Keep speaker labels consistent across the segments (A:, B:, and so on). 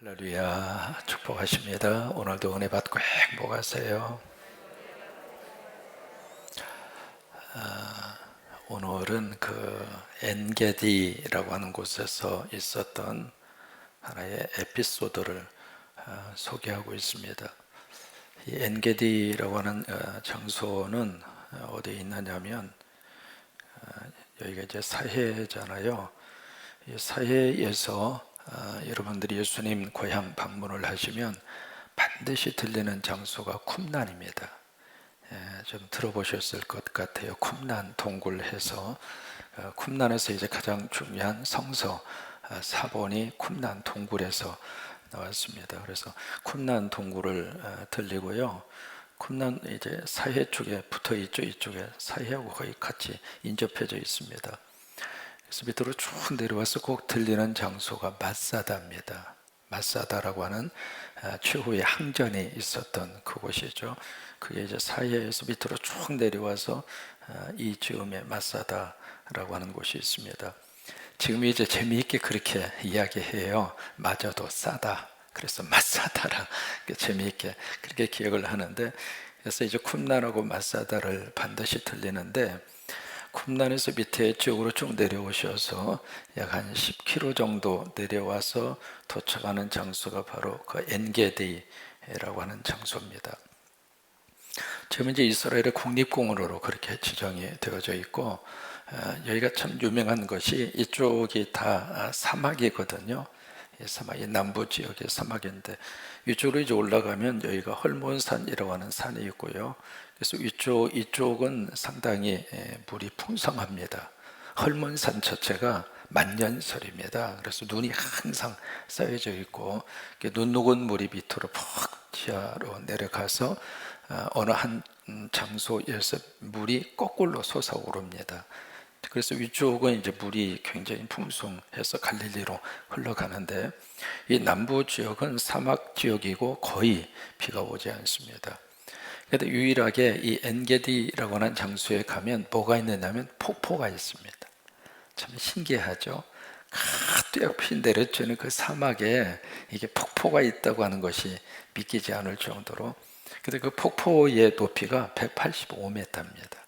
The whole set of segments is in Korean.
A: 할렐루야, 축복하십니다. 오늘도 은혜 받고 행복하세요. 오늘은 그 엔게디라고 하는 곳에서 있었던 하나의 에피소드를 소개하고 있습니다. 이 엔게디라고 하는 장소는 어디에 있느냐면, 여기가 이제 사해잖아요. 이 사해에서 여러분들이 예수님 고향 방문을 하시면 반드시 들리는 장소가 쿰란입니다. 좀 들어보셨을 것 같아요. 쿰란 동굴해서 쿰란에서 이제 가장 중요한 성서 사본이 쿰란 동굴에서 나왔습니다. 그래서 쿰란 동굴을 들리고요. 쿰란 이제 사해 쪽에 붙어 있죠. 이쪽에 사해하고 거의 같이 인접해져 있습니다. 그래서 밑으로 쭉 내려와서 꼭 들리는 장소가 마사다입니다. 마사다라고 하는 최후의 항전이 있었던 그곳이죠. 그게 이제 사해에서 밑으로 쭉 내려와서 이 즈음에 마사다라고 하는 곳이 있습니다. 지금 이제 재미있게 그렇게 이야기해요. 마저도 싸다. 그래서 마사다라 재미있게 그렇게 기억을 하는데, 그래서 이제 쿰란하고 마사다를 반드시 들리는데, 쿰란에서 밑에 지역으로 쭉 내려오셔서 약 한 10km 정도 내려와서 도착하는 장소가 바로 그 엔게디라고 하는 장소입니다. 지금 이제 이스라엘의 국립공원으로 그렇게 지정이 되어져 있고, 여기가 참 유명한 것이 이쪽이 다 사막이거든요. 사막이 남부 지역의 사막인데, 이쪽으로 이제 올라가면 여기가 헐몬산이라고 하는 산이 있고요. 그래서 이쪽은 상당히 물이 풍성합니다. 헐몬산 자체가 만년설입니다. 그래서 눈이 항상 쌓여져 있고, 눈 녹은 물이 밑으로 푹 지하로 내려가서 어느 한 장소에서 물이 거꾸로 솟아오릅니다. 그래서 위쪽은 이제 물이 굉장히 풍성해서 갈릴리로 흘러가는데, 이 남부 지역은 사막 지역이고 거의 비가 오지 않습니다. 그런데 유일하게 이 엔게디라고 하는 장소에 가면 뭐가 있느냐면 폭포가 있습니다. 참 신기하죠. 뚜렷이 내려지는 그 사막에 이게 폭포가 있다고 하는 것이 믿기지 않을 정도로, 근데 그 폭포의 높이가 185m입니다.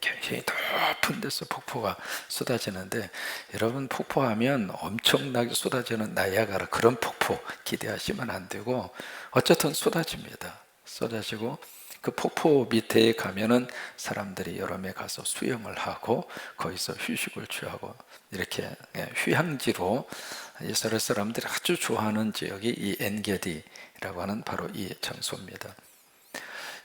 A: 굉장히 높은 데서 폭포가 쏟아지는데, 여러분 폭포하면 엄청나게 쏟아지는 나이아가라 그런 폭포 기대하시면 안 되고, 어쨌든 쏟아집니다. 쏟아지고 그 폭포 밑에 가면은 사람들이 여러 명 가서 수영을 하고 거기서 휴식을 취하고, 이렇게 휴양지로 이스라엘 사람들이 아주 좋아하는 지역이 이 엔게디라고 하는 바로 이 장소입니다.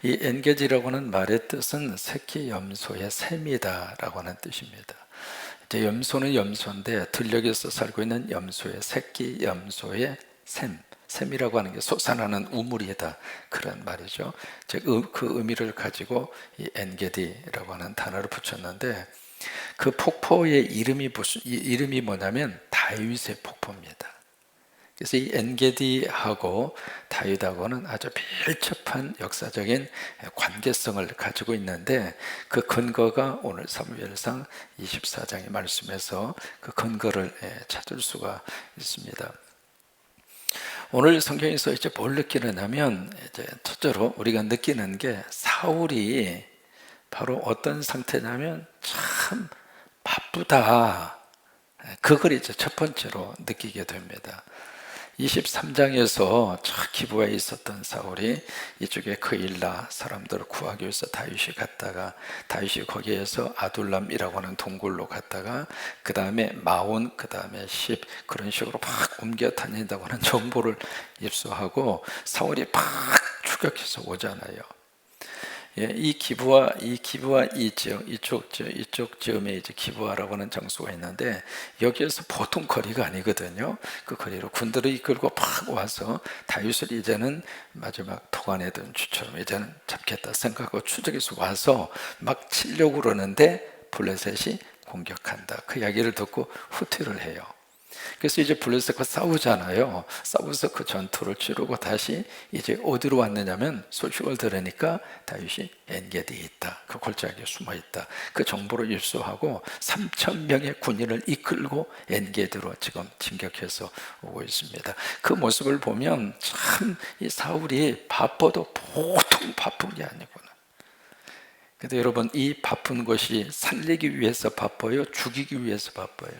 A: 이 엔게지라고 하는 말의 뜻은 새끼 염소의 샘이다라고 하는 뜻입니다. 이제 염소는 염소인데 들녘에서 살고 있는 염소의 새끼 염소의 샘이라고 하는 게 솟아나는 우물이다, 그런 말이죠. 그 의미를 가지고 이 엔게디라고 하는 단어를 붙였는데, 그 폭포의 이름이 뭐냐면 다윗의 폭포입니다. 그래서 이 엔게디하고 다윗하고는 아주 밀접한 역사적인 관계성을 가지고 있는데, 그 근거가 오늘 사무엘상 24장의 말씀에서 그 근거를 찾을 수가 있습니다. 오늘 성경에서 이제 뭘 느끼느냐면, 이제 첫째로 우리가 느끼는 게 사울이 바로 어떤 상태냐면 참 바쁘다. 그걸 이제 첫 번째로 느끼게 됩니다. 23장에서 기브에 있었던 사울이 이쪽에 그일라 사람들을 구하기 위해서 다윗이 갔다가, 다윗이 거기에서 아둘람이라고 하는 동굴로 갔다가, 그 다음에 마온, 그 다음에 십, 그런 식으로 막 옮겨 다닌다고 하는 정보를 입수하고 사울이 막 추격해서 오잖아요. 이 기브와 이 지역, 이쪽 지역에 이제 기브아라고 하는 장소가 있는데, 여기에서 보통 거리가 아니거든요. 그 거리로 군대를 이끌고 팍 와서 다윗을 이제는 마지막 도가내던 쥐처럼 이제는 잡겠다 생각하고 추적해서 와서 막 치려고 그러는데 블레셋이 공격한다. 그 이야기를 듣고 후퇴를 해요. 그래서 이제 블레셋과 싸우잖아요. 싸워서 그 전투를 치르고 다시 이제 어디로 왔느냐면, 소식을 들으니까 다윗이 엔게디에 있다, 그 골짜기에 숨어 있다, 그 정보를 입수하고 3천 명의 군인을 이끌고 엔게디로 지금 진격해서 오고 있습니다. 그 모습을 보면 참 이 사울이 바빠도 보통 바쁜 게 아니구나. 근데 여러분, 이 바쁜 것이 살리기 위해서 바빠요, 죽이기 위해서 바빠요?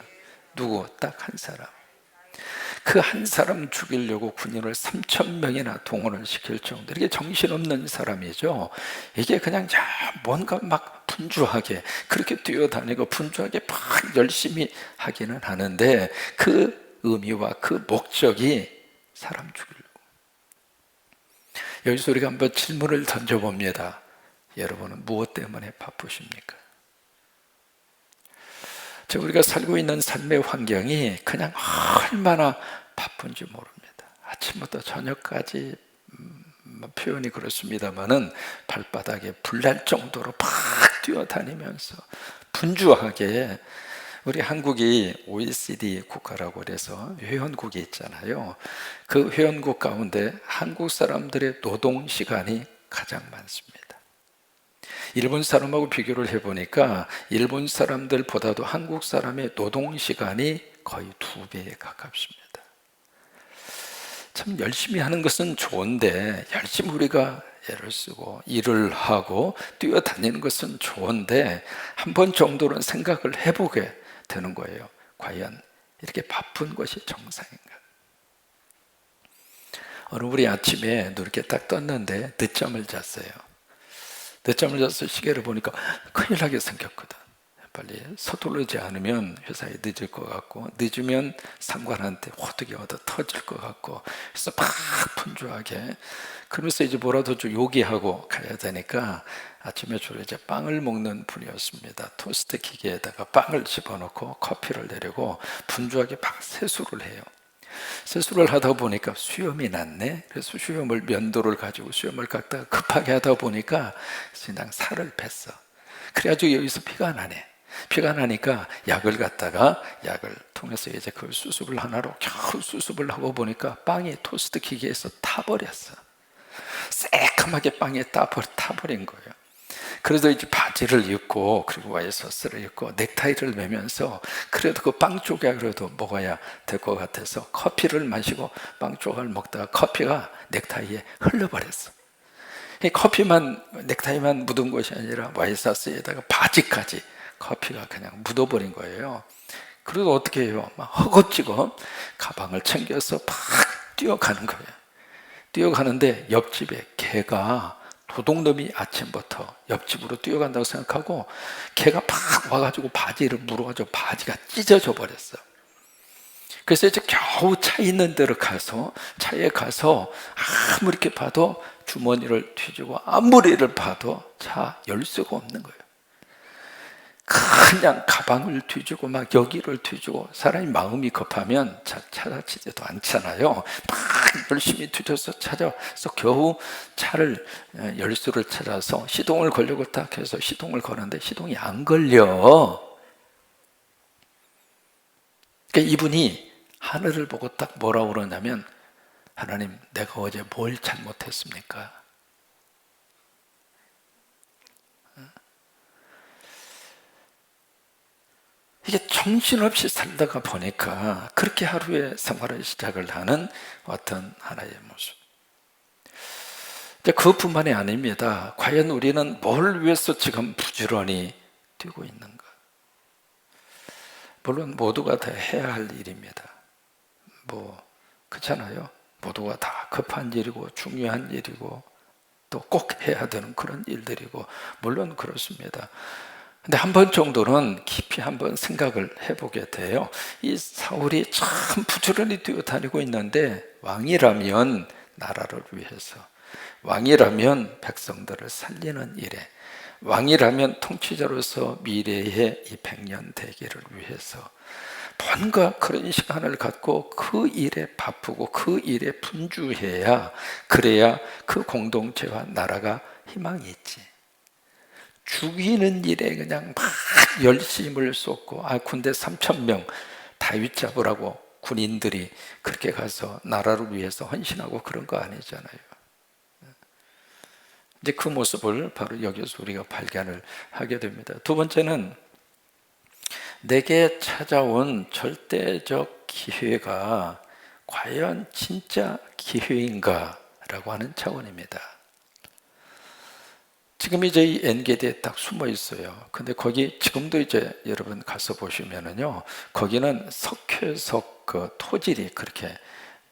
A: 누구? 딱 한 사람. 그 한 사람 죽이려고 군인을 3천 명이나 동원을 시킬 정도. 이게 정신없는 사람이죠. 이게 그냥 뭔가 막 분주하게 그렇게 뛰어다니고 분주하게 막 열심히 하기는 하는데, 그 의미와 그 목적이 사람 죽이려고. 여기서 우리가 한번 질문을 던져봅니다. 여러분은 무엇 때문에 바쁘십니까? 우리가 살고 있는 삶의 환경이 그냥 얼마나 바쁜지 모릅니다. 아침부터 저녁까지, 표현이 그렇습니다만은 발바닥에 불날 정도로 막 뛰어다니면서 분주하게. 우리 한국이 OECD 국가라고 그래서 회원국이 있잖아요. 그 회원국 가운데 한국 사람들의 노동 시간이 가장 많습니다. 일본 사람하고 비교를 해보니까 일본 사람들보다도 한국 사람의 노동 시간이 거의 2배에 가깝습니다. 참 열심히 하는 것은 좋은데, 열심히 우리가 애를 쓰고 일을 하고 뛰어다니는 것은 좋은데, 한 번 정도는 생각을 해보게 되는 거예요. 과연 이렇게 바쁜 것이 정상인가? 어느 우리 아침에 이렇게 딱 떴는데 늦잠을 잤어요. 늦잠을 자서 시계를 보니까 큰일 나게 생겼거든. 빨리 서두르지 않으면 회사에 늦을 것 같고, 늦으면 상관한테 호되게 얻어 터질 것 같고, 그래서 막 분주하게. 그러면서 이제 뭐라도 좀 요기하고 가야 되니까, 아침에 주로 이제 빵을 먹는 분이었습니다. 토스트 기계에다가 빵을 집어넣고 커피를 내리고 분주하게 막 세수를 해요. 세수를 하다 보니까 수염이 났네. 그래서 면도를 가지고 수염을 깎다가 급하게 하다 보니까 그냥 살을 뺐어. 그래가지고 여기서 피가 나네. 피가 나니까 약을 통해서 이제 그 수습을 하나로 겨우 수습을 하고 보니까 빵이 토스트 기계에서 타버렸어. 새까맣게 빵이 타버린 거예요. 그래서 이제 바지를 입고, 그리고 와이셔츠를 입고 넥타이를 매면서 그래도 그 빵 조각이라도 먹어야 될 것 같아서 커피를 마시고 빵 조각을 먹다가 커피가 넥타이에 흘러버렸어. 넥타이만 묻은 것이 아니라 와이셔츠에다가 바지까지 커피가 그냥 묻어버린 거예요. 그래도 어떻게 해요? 막 허겁지겁 가방을 챙겨서 팍 뛰어가는 거예요. 뛰어가는데 옆집에 개가, 도둑놈이 아침부터 옆집으로 뛰어간다고 생각하고 개가 팍 와가지고 바지를 물어가지고 바지가 찢어져 버렸어. 그래서 이제 겨우 차 있는 데로 가서, 차에 가서 아무리 이렇게 봐도 주머니를 뒤지고 아무리를 봐도 차 열쇠가 없는 거예요. 그냥 가방을 뒤지고 막 여기를 뒤지고, 사람이 마음이 급하면 찾아지지도 않잖아요. 막 열심히 뒤져서 찾아서 겨우 차를, 열쇠를 찾아서 시동을 걸려고 딱 해서 시동을 거는데 시동이 안 걸려. 그러니까 이분이 하늘을 보고 딱 뭐라고 그러냐면, 하나님, 내가 어제 뭘 잘못했습니까? 이게 정신없이 살다가 보니까 그렇게 하루의 생활을 시작을 하는 어떤 하나의 모습. 그뿐만이 아닙니다. 과연 우리는 뭘 위해서 지금 부지런히 뛰고 있는가? 물론 모두가 다 해야 할 일입니다. 그렇잖아요. 모두가 다 급한 일이고 중요한 일이고 또 꼭 해야 되는 그런 일들이고, 물론 그렇습니다. 근데 한 번 정도는 깊이 한번 생각을 해보게 돼요. 이 사울이 참 부지런히 뛰어다니고 있는데, 왕이라면 나라를 위해서, 왕이라면 백성들을 살리는 일에, 왕이라면 통치자로서 미래의 이 100년 대계를 위해서 뭔가 그런 시간을 갖고 그 일에 바쁘고 그 일에 분주해야, 그래야 그 공동체와 나라가 희망이 있지. 죽이는 일에 그냥 막 열심을 쏟고, 군대 3,000명 다윗 잡으라고 군인들이 그렇게 가서 나라를 위해서 헌신하고 그런 거 아니잖아요. 이제 그 모습을 바로 여기서 우리가 발견을 하게 됩니다. 두 번째는 내게 찾아온 절대적 기회가 과연 진짜 기회인가 라고 하는 차원입니다. 지금 이제 이 엔게디에 딱 숨어 있어요. 근데 거기 지금도 이제 여러분 가서 보시면은요, 거기는 석회석 그 토질이 그렇게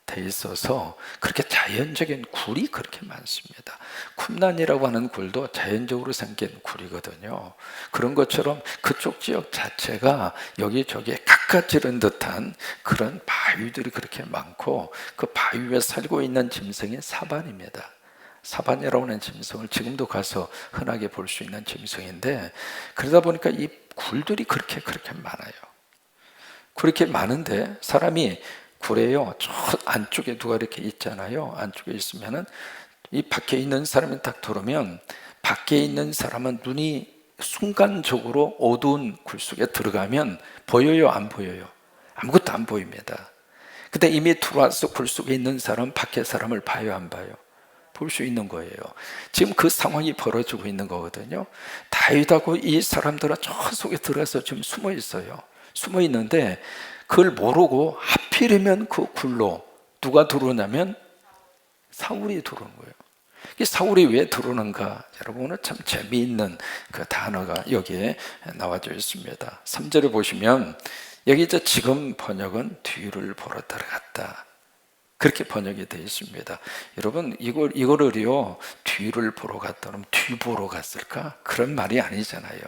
A: 돼 있어서 그렇게 자연적인 굴이 그렇게 많습니다. 쿰란이라고 하는 굴도 자연적으로 생긴 굴이거든요. 그런 것처럼 그쪽 지역 자체가 여기저기에 깎아지른 듯한 그런 바위들이 그렇게 많고, 그 바위 위에 살고 있는 짐승이 사반입니다. 사반이라고 하는 짐승을 지금도 가서 흔하게 볼 수 있는 짐승인데, 그러다 보니까 이 굴들이 그렇게 많아요. 그렇게 많은데 사람이 굴에요, 저 안쪽에 누가 이렇게 있잖아요. 안쪽에 있으면은 이 밖에 있는 사람이 딱 들어오면 밖에 있는 사람은 눈이 순간적으로 어두운 굴 속에 들어가면 보여요, 안 보여요? 아무것도 안 보입니다. 근데 이미 들어와서 굴 속에 있는 사람, 밖에 사람을 봐요, 안 봐요? 볼 수 있는 거예요. 지금 그 상황이 벌어지고 있는 거거든요. 다윗하고 이 사람들은 저 속에 들어가서 지금 숨어 있어요. 숨어 있는데 그걸 모르고 하필이면 그 굴로 누가 들어오냐면 사울이 들어오는 거예요. 이 사울이 왜 들어오는가? 여러분, 참 재미있는 그 단어가 여기에 나와져 있습니다. 3절에 보시면 여기 이제 지금 번역은 뒤를 보러 들어갔다, 그렇게 번역이 되어 있습니다. 여러분, 이거를요, 뒤를 보러 갔다 그러면 뒤 보러 갔을까? 그런 말이 아니잖아요.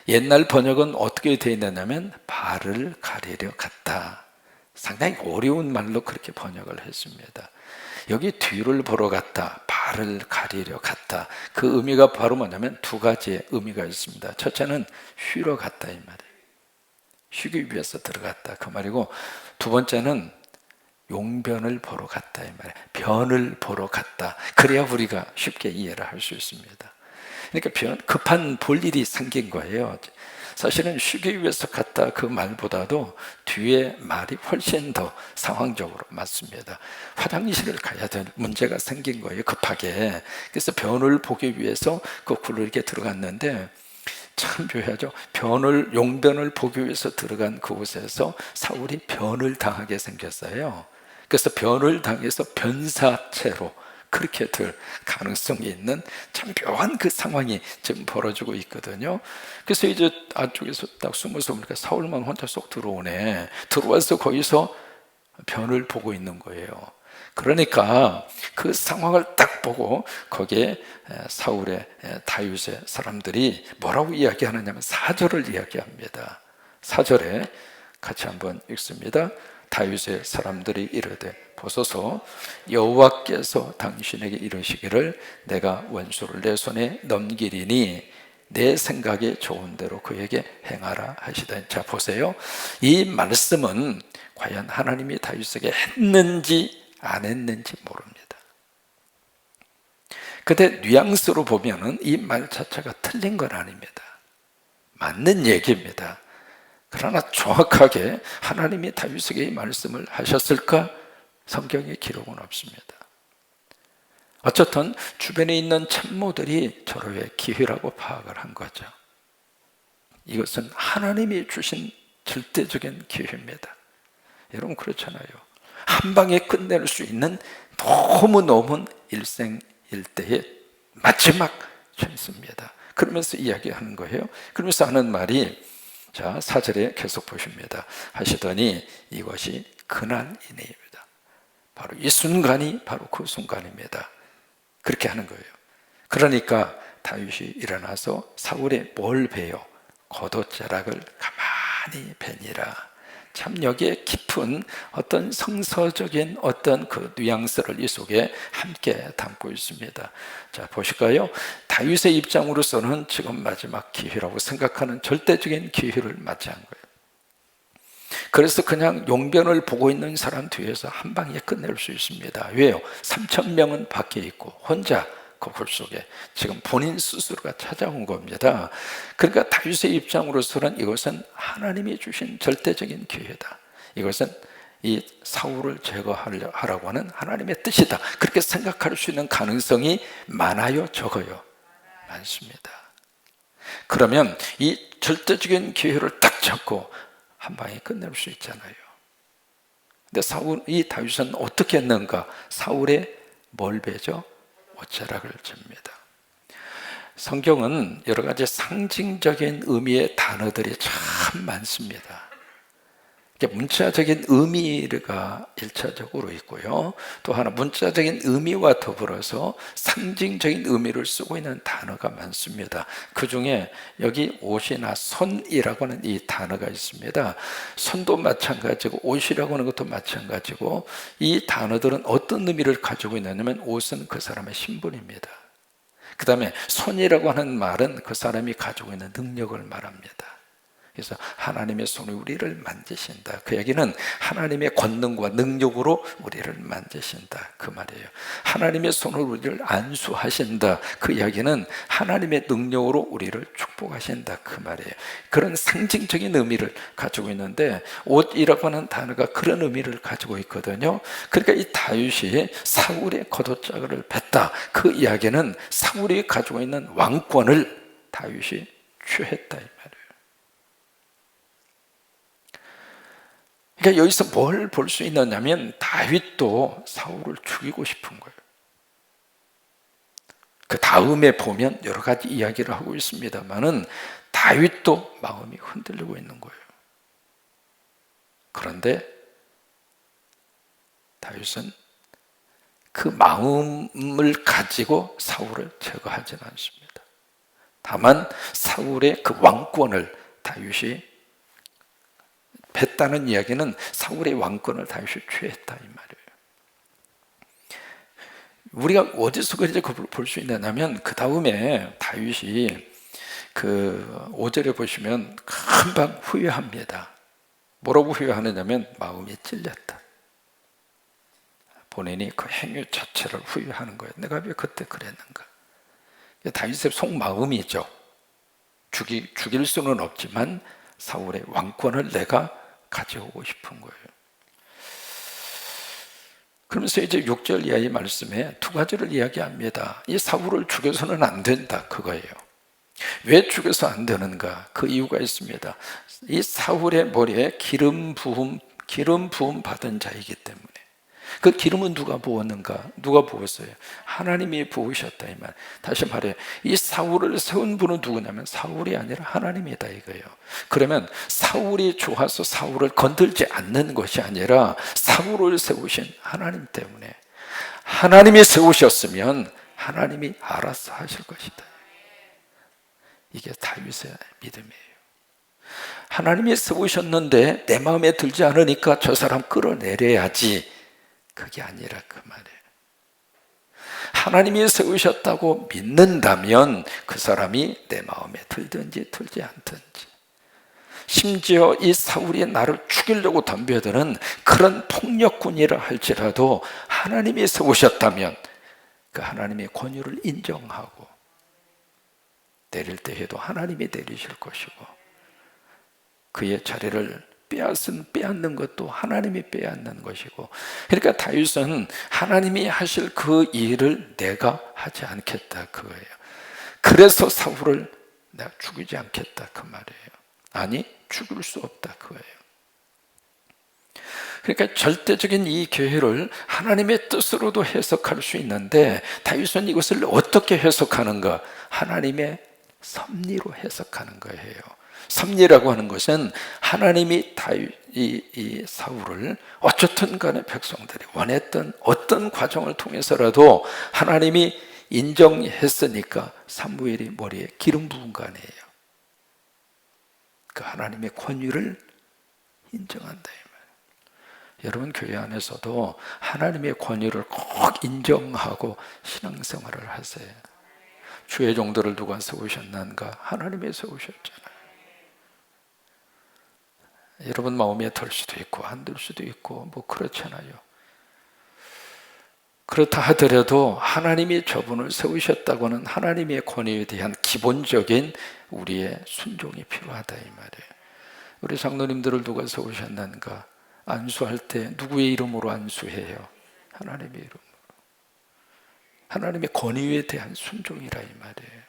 A: 옛날 번역은 어떻게 되어 있느냐면 발을 가리려 갔다. 상당히 어려운 말로 그렇게 번역을 했습니다. 여기 뒤를 보러 갔다, 발을 가리려 갔다. 그 의미가 바로 뭐냐면 두 가지의 의미가 있습니다. 첫째는 쉬러 갔다, 이 말이에요. 쉬기 위해서 들어갔다, 그 말이고, 두 번째는 용변을 보러 갔다, 이 말이에요. 변을 보러 갔다. 그래야 우리가 쉽게 이해를 할 수 있습니다. 그러니까 급한 볼 일이 생긴 거예요. 사실은 쉬기 위해서 갔다 그 말보다도 뒤에 말이 훨씬 더 상황적으로 맞습니다. 화장실을 가야 될 문제가 생긴 거예요, 급하게. 그래서 변을 보기 위해서 그 굴로 이렇게 들어갔는데, 참 묘하죠. 용변을 보기 위해서 들어간 그곳에서 사울이 변을 당하게 생겼어요. 그래서 변을 당해서 변사체로 그렇게 될 가능성이 있는 참 묘한 그 상황이 지금 벌어지고 있거든요. 그래서 이제 안쪽에서 딱 숨어서 보니까 사울만 혼자 쏙 들어오네. 들어와서 거기서 변을 보고 있는 거예요. 그러니까 그 상황을 딱 보고 거기에 사울의, 다윗의 사람들이 뭐라고 이야기하느냐면 4절을 이야기합니다. 4절에 같이 한번 읽습니다. 다윗의 사람들이 이르되 보소서, 여호와께서 당신에게 이르시기를 내가 원수를 내 손에 넘기리니 내 생각에 좋은 대로 그에게 행하라 하시다. 자, 보세요. 이 말씀은 과연 하나님이 다윗에게 했는지 안 했는지 모릅니다. 근데 뉘앙스로 보면은 이 말 자체가 틀린 건 아닙니다. 맞는 얘기입니다. 그러나 정확하게 하나님이 다윗에게 이 말씀을 하셨을까? 성경에 기록은 없습니다. 어쨌든 주변에 있는 참모들이 저로의 기회라고 파악을 한 거죠. 이것은 하나님이 주신 절대적인 기회입니다. 여러분, 그렇잖아요. 한 방에 끝낼 수 있는 너무 일생일대의 마지막 찬스입니다. 그러면서 이야기하는 거예요. 그러면서 하는 말이, 자, 4절에 계속 보십니다. 하시더니 이것이 그날이니이다. 바로 이 순간이 바로 그 순간입니다. 그렇게 하는 거예요. 그러니까 다윗이 일어나서 사울의 뭘 베요? 겉옷자락을 가만히 베니라. 참 여기에 깊은 어떤 성서적인 어떤 그 뉘앙스를 이 속에 함께 담고 있습니다. 자, 보실까요? 다윗의 입장으로서는 지금 마지막 기회라고 생각하는 절대적인 기회를 맞이한 거예요. 그래서 그냥 용변을 보고 있는 사람 뒤에서 한 방에 끝낼 수 있습니다. 왜요? 3,000명은 밖에 있고 혼자 그 굴 속에 지금 본인 스스로가 찾아온 겁니다. 그러니까 다윗의 입장으로서는 이것은 하나님이 주신 절대적인 기회다. 이것은 이 사울을 제거하라고 하는 하나님의 뜻이다. 그렇게 생각할 수 있는 가능성이 많아요, 적어요? 많습니다. 그러면 이 절대적인 기회를 딱 잡고 한 방에 끝낼 수 있잖아요. 근데 이 다윗은 어떻게 했는가? 사울의 뭘 베죠? 옷자락을 잽니다. 성경은 여러 가지 상징적인 의미의 단어들이 참 많습니다. 문자적인 의미가 1차적으로 있고요. 또 하나 문자적인 의미와 더불어서 상징적인 의미를 쓰고 있는 단어가 많습니다. 그 중에 여기 옷이나 손이라고 하는 이 단어가 있습니다. 손도 마찬가지고 옷이라고 하는 것도 마찬가지고 이 단어들은 어떤 의미를 가지고 있느냐면 옷은 그 사람의 신분입니다. 그 다음에 손이라고 하는 말은 그 사람이 가지고 있는 능력을 말합니다. 그래서 하나님의 손이 우리를 만지신다. 그 얘기는 하나님의 권능과 능력으로 우리를 만지신다. 그 말이에요. 하나님의 손으로 우리를 안수하신다. 그 이야기는 하나님의 능력으로 우리를 축복하신다. 그 말이에요. 그런 상징적인 의미를 가지고 있는데 옷이라고 하는 단어가 그런 의미를 가지고 있거든요. 그러니까 이 다윗이 사울의 겉옷자락을 뱉다. 그 이야기는 사울이 가지고 있는 왕권을 다윗이 취했다. 이 말이에요. 그러니까 여기서 뭘 볼 수 있느냐면 다윗도 사울을 죽이고 싶은 거예요. 그 다음에 보면 여러 가지 이야기를 하고 있습니다만은 다윗도 마음이 흔들리고 있는 거예요. 그런데 다윗은 그 마음을 가지고 사울을 제거하지는 않습니다. 다만 사울의 그 왕권을 다윗이 뱉다는 이야기는 사울의 왕권을 다윗이 취했다 이 말이에요. 우리가 어디서 그렇게 볼 수 있느냐면 그 다음에 다윗이 그 5절에 보시면 금방 후회합니다. 뭐라고 후회하느냐면 마음이 찔렸다. 본인이 그 행위 자체를 후회하는 거예요. 내가 왜 그때 그랬는가? 다윗의 속마음이죠. 죽일 수는 없지만 사울의 왕권을 내가 가져오고 싶은 거예요. 그러면서 이제 6절 이하의 말씀에 두 가지를 이야기합니다. 이 사울을 죽여서는 안 된다 그거예요. 왜 죽여서 안 되는가? 그 이유가 있습니다. 이 사울의 머리에 기름 부음 받은 자이기 때문에. 그 기름은 누가 부었는가? 누가 부었어요? 하나님이 부으셨다 이 말. 다시 말해, 이 사울을 세운 분은 누구냐면 사울이 아니라 하나님이다 이거예요. 그러면 사울이 좋아서 사울을 건들지 않는 것이 아니라 사울을 세우신 하나님 때문에, 하나님이 세우셨으면 하나님이 알아서 하실 것이다. 이게 다윗의 믿음이에요. 하나님이 세우셨는데 내 마음에 들지 않으니까 저 사람 끌어내려야지, 그게 아니라 그 말이에요. 하나님이 세우셨다고 믿는다면 그 사람이 내 마음에 들든지 들지 않든지, 심지어 이 사울이 나를 죽이려고 덤벼드는 그런 폭력군이라 할지라도 하나님이 세우셨다면 그 하나님의 권위를 인정하고, 내릴 때 해도 하나님이 내리실 것이고, 그의 자리를 빼앗는 것도 하나님이 빼앗는 것이고, 그러니까 다윗은 하나님이 하실 그 일을 내가 하지 않겠다 그거예요. 그래서 사울을 내가 죽이지 않겠다 그 말이에요. 아니, 죽일 수 없다 그거예요. 그러니까 절대적인 이 계획을 하나님의 뜻으로도 해석할 수 있는데 다윗은 이것을 어떻게 해석하는가? 하나님의 섭리로 해석하는 거예요. 섭리라고 하는 것은 하나님이 이 사울을 어쨌든 간에 백성들이 원했던 어떤 과정을 통해서라도 하나님이 인정했으니까 사무엘이 머리에 기름 부은 거 아니에요. 그 하나님의 권위를 인정한다 이 말이에요. 여러분 교회 안에서도 하나님의 권위를 꼭 인정하고 신앙생활을 하세요. 주의 종들을 누가 세우셨는가? 하나님이 세우셨잖아요. 여러분 마음에 들 수도 있고 안 들 수도 있고 뭐 그렇잖아요. 그렇다 하더라도 하나님이 저분을 세우셨다고는 하나님의 권위에 대한 기본적인 우리의 순종이 필요하다 이 말이에요. 우리 장로님들을 누가 세우셨는가? 안수할 때 누구의 이름으로 안수해요? 하나님의 이름으로. 하나님의 권위에 대한 순종이라 이 말이에요.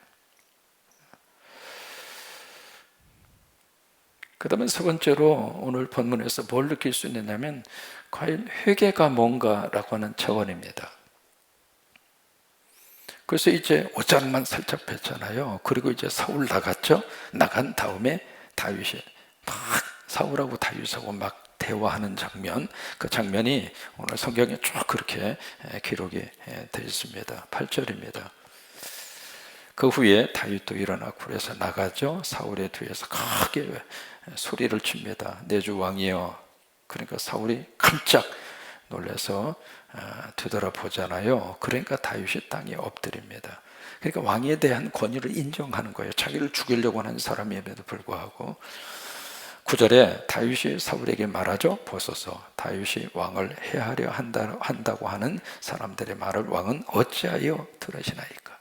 A: 그 다음에 세 번째로 오늘 본문에서 뭘 느낄 수 있느냐면 과연 회개가 뭔가라고 하는 차원입니다. 그래서 이제 옷자락만 살짝 뺐잖아요. 그리고 이제 사울 나갔죠. 나간 다음에 다윗이 막 사울하고 다윗하고 막 대화하는 장면, 그 장면이 오늘 성경에 쭉 그렇게 기록이 되어 있습니다. 8절입니다. 그 후에 다윗도 일어나 굴에서 나가죠. 사울의 뒤에서 크게 소리를 칩니다. 내 주 왕이여. 그러니까 사울이 깜짝 놀라서 되돌아보잖아요. 그러니까 다윗이 땅에 엎드립니다. 그러니까 왕에 대한 권위를 인정하는 거예요. 자기를 죽이려고 하는 사람임에도 불구하고. 9절에 다윗이 사울에게 말하죠. 보소서, 다윗이 왕을 해하려 한다고 하는 사람들의 말을 왕은 어찌하여 들으시나이까.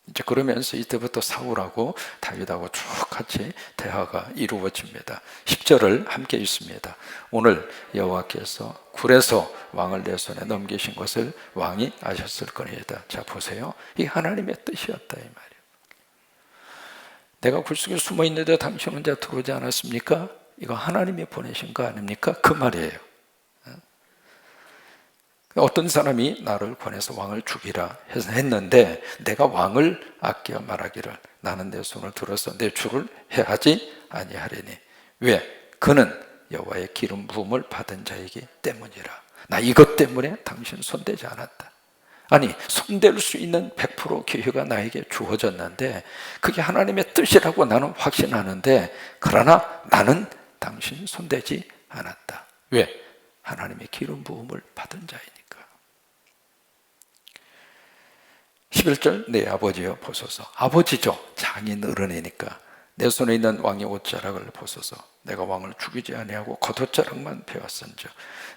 A: 이제 그러면서 이때부터 사울하고 다윗하고 쭉 같이 대화가 이루어집니다. 10절을 함께 읽습니다. 오늘 여호와께서 굴에서 왕을 내 손에 넘기신 것을 왕이 아셨을 거니이다. 자, 보세요. 이 하나님의 뜻이었다 이 말이에요. 내가 굴 속에 숨어 있는데 당신 혼자 들어오지 않았습니까? 이거 하나님이 보내신 거 아닙니까? 그 말이에요. 어떤 사람이 나를 권해서 왕을 죽이라 했는데 내가 왕을 아껴 말하기를 나는 내 손을 들어서 내 주를 해하지 아니하리니. 왜? 그는 여호와의 기름 부음을 받은 자이기 때문이라. 나 이것 때문에 당신 손대지 않았다. 아니, 손댈 수 있는 100% 기회가 나에게 주어졌는데 그게 하나님의 뜻이라고 나는 확신하는데, 그러나 나는 당신 손대지 않았다. 왜? 하나님의 기름 부음을 받은 자이니까. 11절, 내 아버지여 보소서. 아버지죠. 장인 어른이니까. 내 손에 있는 왕의 옷자락을 보소서. 내가 왕을 죽이지 아니하고 겉옷자락만 베었은즉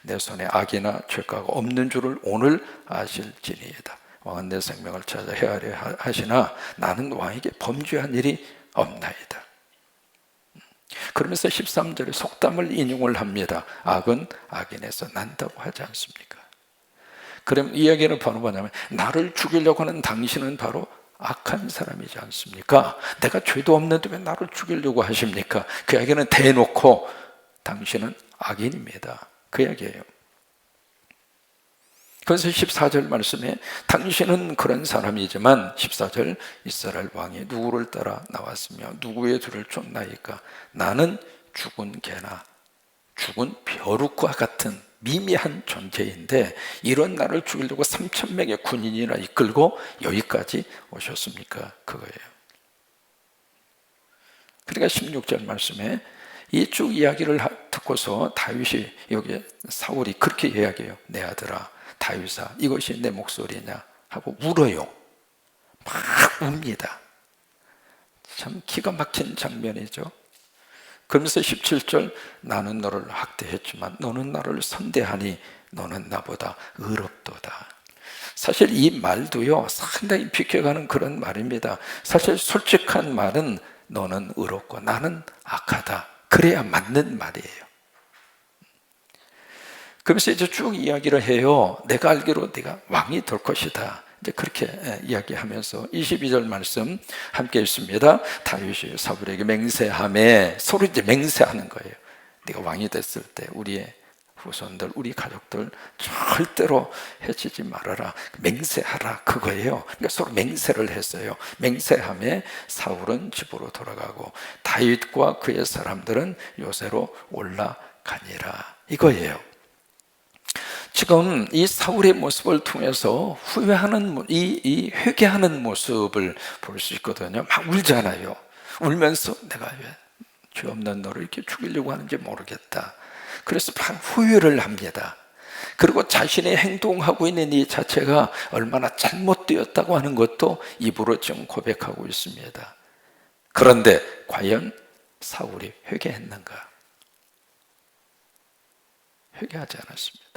A: 내 손에 악이나 죄가가 없는 줄을 오늘 아실지니이다. 왕은 내 생명을 찾아 헤아려 하시나 나는 왕에게 범죄한 일이 없나이다. 그러면서 13절에 속담을 인용을 합니다. 악은 악인에서 난다고 하지 않습니까? 그럼 이야기는 바로 뭐냐면 나를 죽이려고 하는 당신은 바로 악한 사람이지 않습니까? 내가 죄도 없는데 왜 나를 죽이려고 하십니까? 그 이야기는 대놓고 당신은 악인입니다. 그 이야기예요. 그래서 14절 말씀에 당신은 그런 사람이지만 14절 이스라엘 왕이 누구를 따라 나왔으며 누구의 뒤를 쫓나이까? 나는 죽은 개나 죽은 벼룩과 같은 미미한 존재인데 이런 나를 죽이려고 3,000명의 군인이나 이끌고 여기까지 오셨습니까? 그거예요. 그러니까 16절 말씀에 이 쭉 이야기를 듣고서 다윗이, 여기 사울이 그렇게 이야기해요. 내 아들아 다윗아, 이것이 내 목소리냐 하고 울어요. 막 웁니다. 참 기가 막힌 장면이죠. 그러면서 17절, 나는 너를 학대했지만 너는 나를 선대하니 너는 나보다 의롭도다. 사실 이 말도요 상당히 비껴가는 그런 말입니다. 사실 솔직한 말은 너는 의롭고 나는 악하다, 그래야 맞는 말이에요. 그러면서 이제 쭉 이야기를 해요. 내가 알기로 네가 왕이 될 것이다. 이제 그렇게 이야기하면서 22절 말씀 함께 읽습니다. 다윗이 사울에게 맹세하며, 서로 이제 맹세하는 거예요. 네가 왕이 됐을 때 우리의 후손들, 우리 가족들 절대로 해치지 말아라, 맹세하라, 그거예요. 그러니까 서로 맹세를 했어요. 맹세하며 사울은 집으로 돌아가고 다윗과 그의 사람들은 요새로 올라가니라, 이거예요. 지금 이 사울의 모습을 통해서 후회하는, 이 회개하는 모습을 볼 수 있거든요. 막 울잖아요. 울면서 내가 왜 죄 없는 너를 이렇게 죽이려고 하는지 모르겠다. 그래서 막 후회를 합니다. 그리고 자신의 행동하고 있는 이 자체가 얼마나 잘못되었다고 하는 것도 입으로 지금 고백하고 있습니다. 그런데 과연 사울이 회개했는가? 회개하지 않았습니다.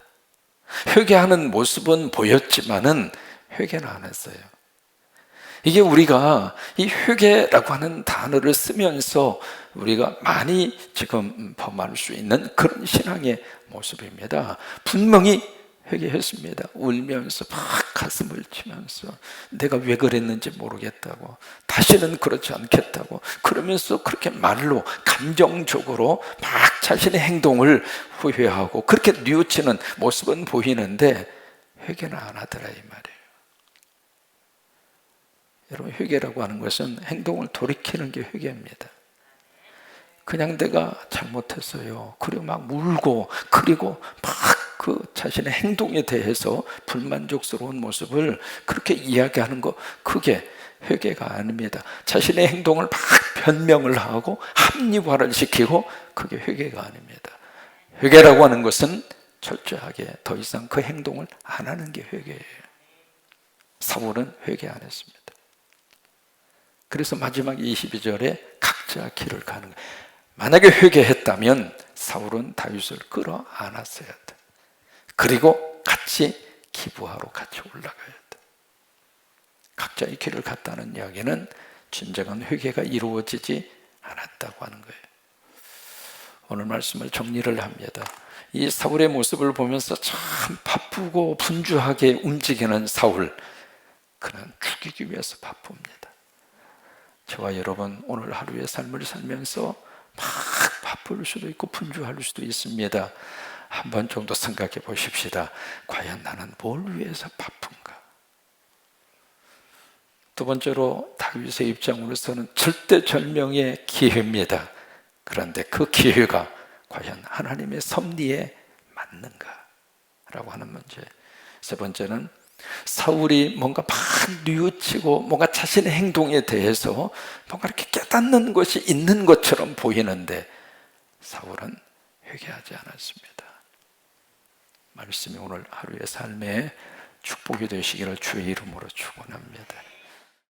A: 회개하는 모습은 보였지만은 회개는 안 했어요. 이게 우리가 이 회개라고 하는 단어를 쓰면서 우리가 많이 지금 범할 수 있는 그런 신앙의 모습입니다. 분명히 회개했습니다. 울면서 막 가슴을 치면서 내가 왜 그랬는지 모르겠다고, 다시는 그렇지 않겠다고, 그러면서 그렇게 말로 감정적으로 막 자신의 행동을 후회하고 그렇게 뉘우치는 모습은 보이는데 회개는 안 하더라 이 말이에요. 여러분, 회개라고 하는 것은 행동을 돌이키는 게 회개입니다. 그냥 내가 잘못했어요, 그리고 막 울고, 그리고 막 그 자신의 행동에 대해서 불만족스러운 모습을 그렇게 이야기하는 거, 그게 회개가 아닙니다. 자신의 행동을 막 변명을 하고 합리화를 시키고, 그게 회개가 아닙니다. 회개라고 하는 것은 철저하게 더 이상 그 행동을 안 하는 게 회개예요. 사울은 회개 안 했습니다. 그래서 마지막 22절에 각자 길을 가는 거예요. 만약에 회개했다면 사울은 다윗을 끌어 안았어야 돼. 그리고 같이 기부하러 같이 올라가야 돼. 각자의 길을 갔다는 이야기는 진정한 회개가 이루어지지 않았다고 하는 거예요. 오늘 말씀을 정리를 합니다. 이 사울의 모습을 보면서 참 바쁘고 분주하게 움직이는 사울, 그는 죽이기 위해서 바쁩니다. 저와 여러분, 오늘 하루의 삶을 살면서 막 바쁠 수도 있고 분주할 수도 있습니다. 한 번 정도 생각해 보십시다. 과연 나는 뭘 위해서 바쁜가? 두 번째로, 다윗의 입장으로서는 절대절명의 기회입니다. 그런데 그 기회가 과연 하나님의 섭리에 맞는가? 라고 하는 문제. 세 번째는, 사울이 뭔가 막 뉘우치고 뭔가 자신의 행동에 대해서 뭔가 이렇게 깨닫는 것이 있는 것처럼 보이는데 사울은 회개하지 않았습니다. 말씀이 오늘 하루의 삶에 축복이 되시기를 주의 이름으로 축원합니다.